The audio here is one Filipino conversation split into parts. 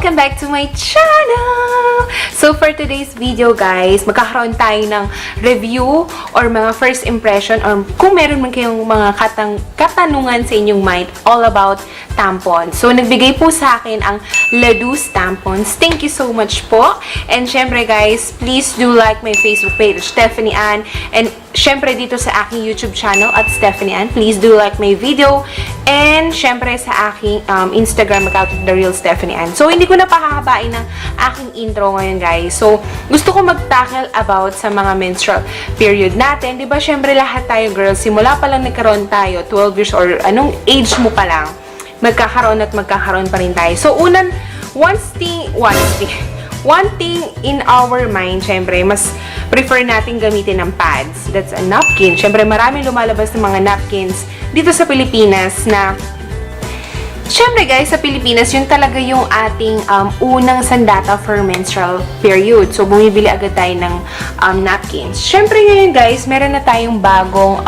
Welcome back to my channel! So for today's video guys, magkakaroon tayo ng review or mga first impression or kung meron man kayong mga katanungan sa inyong mind all about tampons. So nagbigay po sa akin ang Ladouce Tampons. Thank you so much po. And syempre guys, please do like my Facebook page, Stephanie Ann. And syempre dito sa aking YouTube channel at Stephanie Ann, please do like my video. And syempre sa aking Instagram account, The Real Stephanie Ann. So hindi ko na pahahabain ng aking intro ngayon guys. So gusto ko mag-tackle about sa mga menstrual period natin. Diba syempre lahat tayo girls, simula pa lang nagkaroon tayo, 12 years or anong age mo pa lang, magkakaroon pa rin tayo. So one thing in our mind, syempre, mas prefer natin gamitin ng pads. That's a napkin. Syempre, marami lumalabas ng mga napkins dito sa Pilipinas na syempre guys, sa Pilipinas, yun talaga yung ating unang sandata for menstrual period. So, bumibili agad tayo ng napkins. Syempre ngayon guys, meron na tayong bagong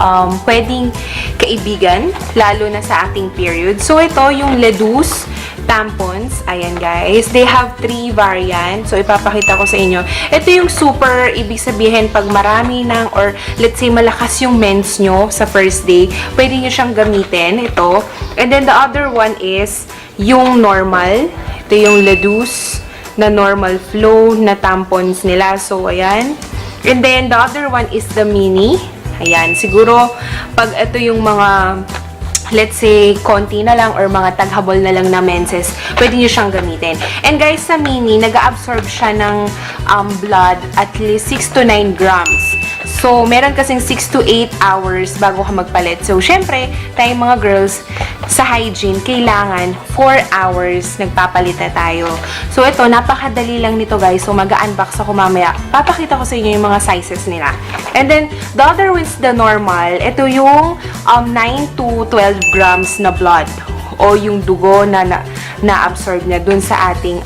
pwedeng kaibigan, lalo na sa ating period. So, ito yung Ladouce Tampons. Ayan guys. They have 3 variants. So, ipapakita ko sa inyo. Ito yung super, ibig sabihin, pag marami ng, or let's say, malakas yung mens nyo sa first day, pwede nyo siyang gamitin. Ito. And then, the other one is yung normal. Ito yung Ladouce na normal flow na tampons nila. So, ayan. And then, the other one is the mini. Ayan. Siguro, pag ito yung mga let's say, konti na lang or mga taghabol na lang na menses, pwede nyo siyang gamitin. And guys, sa mini, nag-absorb siya ng blood at least 6 to 9 grams. So, meron kasing 6 to 8 hours bago ka magpalit. So, syempre, tayong mga girls, sa hygiene, kailangan 4 hours nagpapalit na tayo. So, ito, napakadali lang nito guys. So, mag-unbox ako mamaya. Papakita ko sa inyo yung mga sizes nila. And then, the other one is the normal. Ito yung 9 to 12 grams na blood o yung dugo na na-absorb niya dun sa ating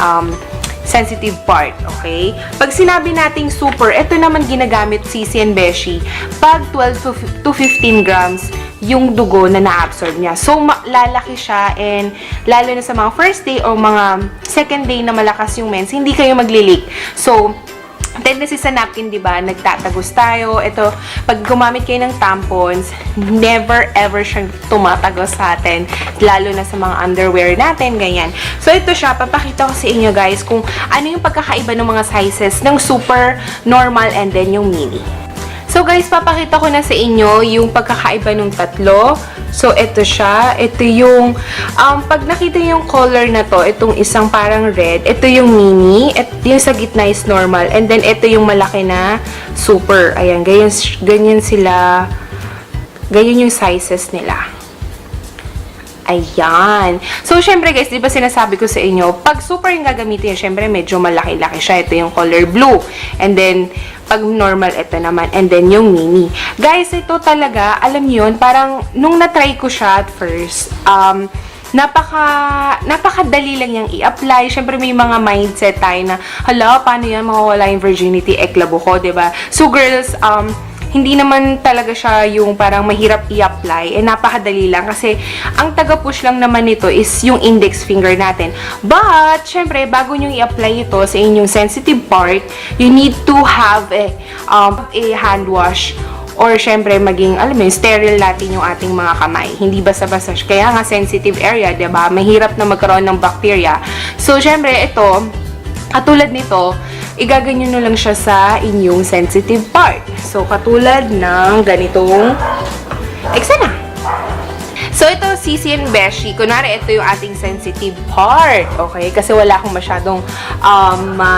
sensitive part, okay? Pag sinabi nating super, ito naman ginagamit Sissy and Beshi. Pag 12 to 15 grams, yung dugo na na-absorb niya. So, lalaki siya and lalo na sa mga first day o mga second day na malakas yung mens, hindi kayo magli-leak. So, tendency sa napkin, di ba? Nagtatagos tayo. Ito, pag gumamit kayo ng tampons, never ever siyang tumatagos sa atin. Lalo na sa mga underwear natin, ganyan. So, ito siya. Papakita ko sa inyo, guys, kung ano yung pagkakaiba ng mga sizes ng super, normal, and then yung mini. So, guys, papakita ko na sa inyo yung pagkakaiba ng tatlo. So, ito siya. Ito yung, pag nakita yung color na to, itong isang parang red, ito yung mini, at yung sa gitna is normal, and then ito yung malaki na super. Ayan, ganyan sila, ganyan yung sizes nila. Ayan. So, syempre guys, di ba sinasabi ko sa inyo, pag super yung gagamitin, syempre medyo malaki-laki siya. Ito yung color blue. And then, pag normal, ito naman. And then, yung mini. Guys, ito talaga, alam niyo yun, parang, nung na-try ko siya at first, napakadali lang yung i-apply. Syempre, may mga mindset tayo na, hala, paano yan, mawawala yung virginity, eklabo ko, diba? So, girls, hindi naman talaga siya yung parang mahirap i-apply. Eh, napakadali lang. Kasi, ang taga-push lang naman nito is yung index finger natin. But, syempre, bago nyo i-apply ito sa inyong sensitive part, you need to have a hand wash. Or, syempre, maging, alam mo, sterile natin yung ating mga kamay. Hindi basta-basta. Kaya nga, sensitive area, diba? Mahirap na magkaroon ng bacteria. So, syempre, ito, katulad nito, igaganyan nyo lang siya sa inyong sensitive part. So, katulad ng ganitong eksena. So, ito, Sissy and Beshi. Kunwari, ito yung ating sensitive part. Okay? Kasi wala akong masyadong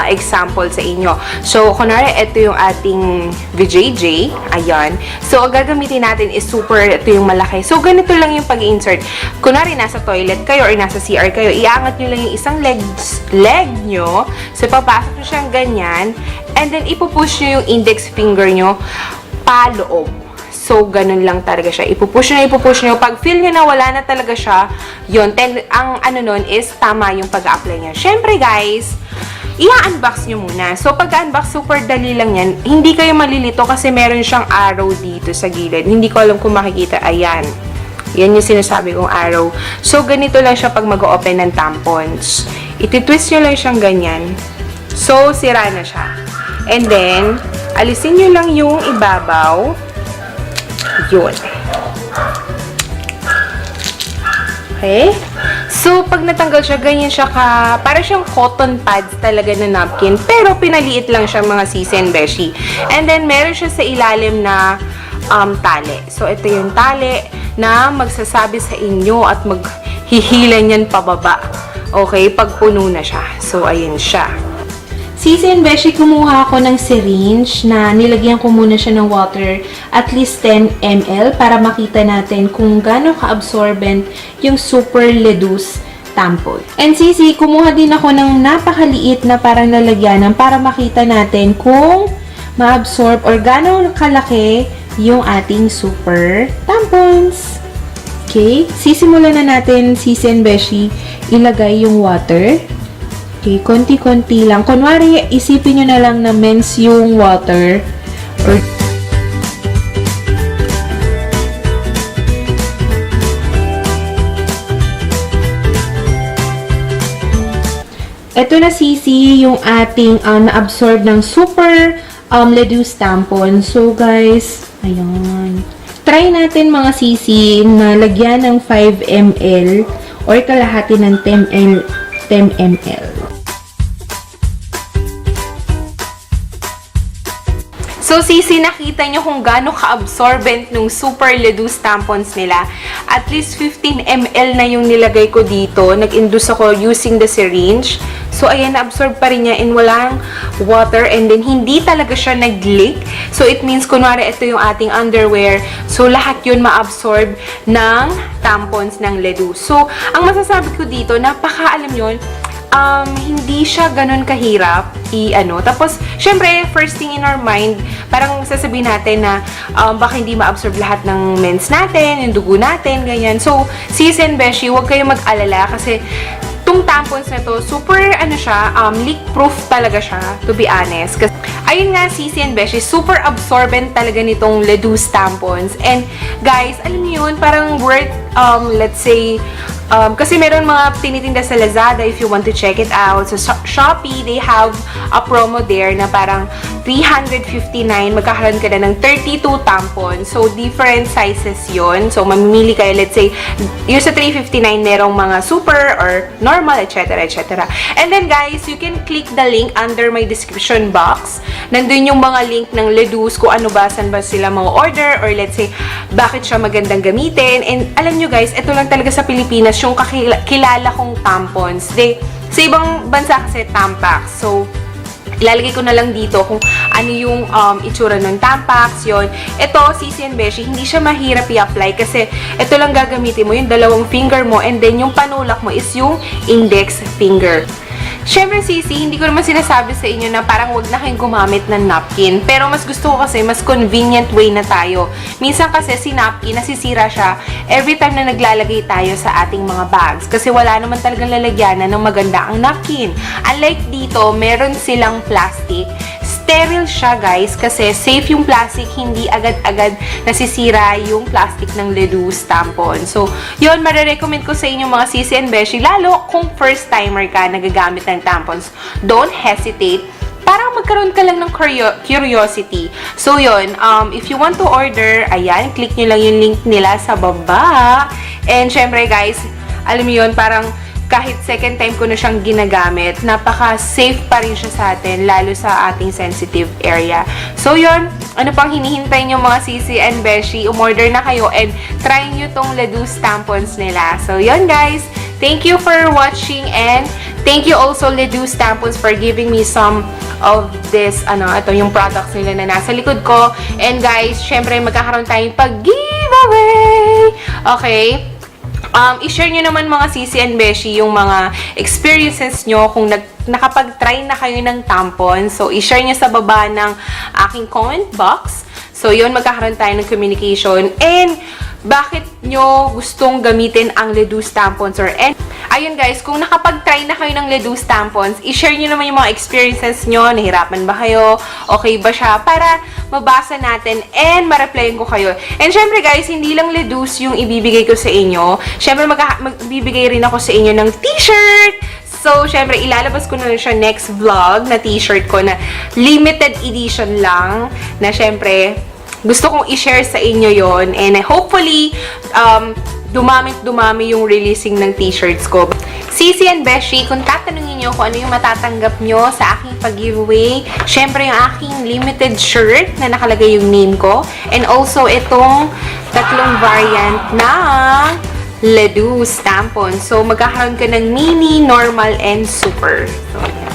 example sa inyo. So, kunwari, ito yung ating VJJ. Ayan. So, ang gagamitin natin is super, ito yung malaki. So, ganito lang yung pag-insert. Kunwari, nasa toilet kayo or nasa CR kayo, iangat nyo lang yung isang leg nyo. So, papasok nyo siyang ganyan. And then, ipupush nyo yung index finger nyo paloob. So, ganun lang talaga siya. Ipupush nyo. Pag feel nyo na wala na talaga siya, yun. Ang ano nun is tama yung pag-apply niya. Syempre, guys, i-unbox nyo muna. So, pag-unbox, super dali lang yan. Hindi kayo malilito kasi meron siyang arrow dito sa gilid. Hindi ko alam kung makikita. Ayan. Yan yung sinasabi kong arrow. So, ganito lang siya pag mag-open ng tampons. Ititwist nyo lang siyang ganyan. So, sira na siya. And then, alisin nyo lang yung ibabaw. Yun. Okay? So, pag natanggal siya, ganyan siya para siyang cotton pads talaga na napkin. Pero, pinaliit lang siya mga Sissy and Beshi. And then, meron siya sa ilalim na tali. So, ito yung tali na magsasabi sa inyo at maghihilan yan pababa. Okay? Pag puno na siya. So, ayan siya. Sissy and Beshi, kumuha ako ng syringe na nilagyan ko muna siya ng water at least 10 ml para makita natin kung gaano ka-absorbent yung Super Ladouce Tampon. And Sissy, kumuha din ako ng napakaliit na parang lalagyanan para makita natin kung ma-absorb or gaano kalaki yung ating Super Tampons. Okay, sisimulan na natin, Sissy and Beshi, ilagay yung water. Okay, konti-konti lang. Kunwari, isipin nyo na lang na men's yung water. Or ito na, Sissy, yung ating na-absorb ng Super Ladouce Tampon. So, guys, ayan. Try natin, mga Sissy, na lagyan ng 5 ml or kalahati ng 10 ml. So, Sissy, nakita nyo kung gaano ka-absorbent nung Super Ladouce Tampons nila. At least 15 ml na yung nilagay ko dito. Nag-induce ako using the syringe. So, ayan, na-absorb pa rin niya and walang water. And then, hindi talaga siya nag-leak. So, it means, kunwari, ito yung ating underwear. So, lahat yun ma-absorb ng tampons ng Ladouce. So, ang masasabi ko dito, alam yun, hindi siya ganun kahirap Tapos, syempre, first thing in our mind, parang sasabihin natin na baka hindi ma-absorb lahat ng mens natin, yung dugo natin, ganyan. So, Sissy and Beshi, huwag kayong mag-alala kasi tong tampons na to, super, leak-proof talaga siya, to be honest. Kasi, ayun nga, Sissy and Beshi, super absorbent talaga nitong Ladouce Tampons. And, guys, alam niyo yun, parang worth, let's say, kasi meron mga tinitinda sa Lazada if you want to check it out. So, Shopee, they have a promo there na parang 359, magkakaroon ka na ng 32 tampons. So, different sizes yon. So, mamimili kayo, let's say, yung sa 359, merong mga super or normal, etc. etc. And then, guys, you can click the link under my description box. Nandun yung mga link ng Ladouce, kung ano ba, saan ba sila mga order, or let's say, bakit siya magandang gamitin. And alam nyo, guys, ito lang talaga sa Pilipinas, yung kilala kong tampons. Sa ibang bansa kasi Tampax. So, ilalagay ko na lang dito kung ano yung itsura ng Tampax, yon. Ito, Sissy and Beshi, hindi siya mahirap i-apply kasi ito lang gagamitin mo, yung dalawang finger mo, and then yung panulak mo is yung index finger. Siyempre, Sissy, hindi ko naman sinasabi sa inyo na parang wag na kayong gumamit ng napkin. Pero mas gusto ko kasi, mas convenient way na tayo. Minsan kasi si napkin, nasisira siya every time na naglalagay tayo sa ating mga bags. Kasi wala naman talagang lalagyanan ng maganda ang napkin. Unlike dito, meron silang plastic. Sterile siya, guys, kasi safe yung plastic, hindi agad-agad nasisira yung plastic ng Ladouce Tampon. So, yun, marirecommend ko sa inyo mga Sissy and Beshi, lalo kung first timer ka nagagamit ng tampons, don't hesitate. Parang magkaroon ka lang ng curiosity. So, yun, if you want to order, ayan, click nyo lang yung link nila sa baba. And, syempre, guys, alam mo yun, parang kahit second time ko na siyang ginagamit, napaka-safe pa rin siya sa atin, lalo sa ating sensitive area. So, yun, ano pang hinihintay nyo mga Sissy and Beshi, umorder na kayo and try nyo tong Ladouce Tampons nila. So, yun, guys, thank you for watching and thank you also Ladouce Tampons for giving me some of this, ito yung products nila na nasa likod ko. And guys, syempre, magkakaroon tayong pag-giveaway! Okay? I-share nyo naman mga Sissy and Beshi yung mga experiences nyo kung nakapag-try na kayo ng tampon. So, i-share nyo sa baba ng aking comment box. So, yun, magkakaroon tayo ng communication. And, bakit nyo gustong gamitin ang Ladouce Tampons or ayun guys, kung nakapag-try na kayo ng Ladouce Tampons, i-share nyo naman yung mga experiences nyo, nahirapan ba kayo, okay ba siya, para mabasa natin and ma-replyan ko kayo. And syempre guys, hindi lang Ladouce yung ibibigay ko sa inyo. Syempre magbibigay rin ako sa inyo ng t-shirt, So, syempre, ilalabas ko na siya next vlog na t-shirt ko na limited edition lang. Na syempre, gusto kong i-share sa inyo yon. And hopefully, dumami yung releasing ng t-shirts ko. Sissy and Beshi, kung tatanungin nyo kung ano yung matatanggap nyo sa aking pag-giveaway, syempre yung aking limited shirt na nakalagay yung name ko. And also, itong tatlong variant ng Ladouce Tampons. So, magkakaroon ka ng mini, normal, and super. So, yeah.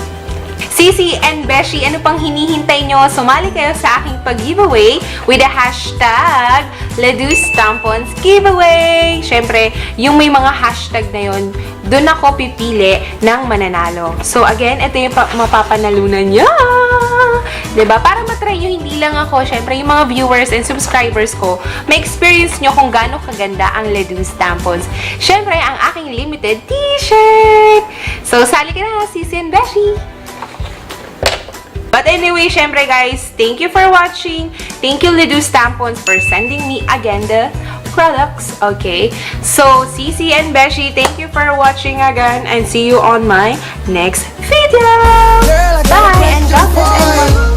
Sissy and Beshi, ano pang hinihintay nyo? Sumali kayo sa aking pag-giveaway with the hashtag Ladouce Tampons giveaway. Syempre, yung may mga hashtag na yun, doon ako pipili ng mananalo. So, again, ito yung mapapanalunan nyo. Diba? Para matry nyo, hindi lang ako, syempre, yung mga viewers and subscribers ko, may experience nyo kung gaano kaganda ang Ladouce Tampons. Syempre, ang aking limited t-shirt. So, sali ka na, Sissy and Beshi. But anyway, syempre guys, thank you for watching. Thank you, Ladouce Tampons, for sending me Maganda products. Okay? So, Sissy and Beshi, thank you for watching again and see you on my next video. Bye and God bless everyone.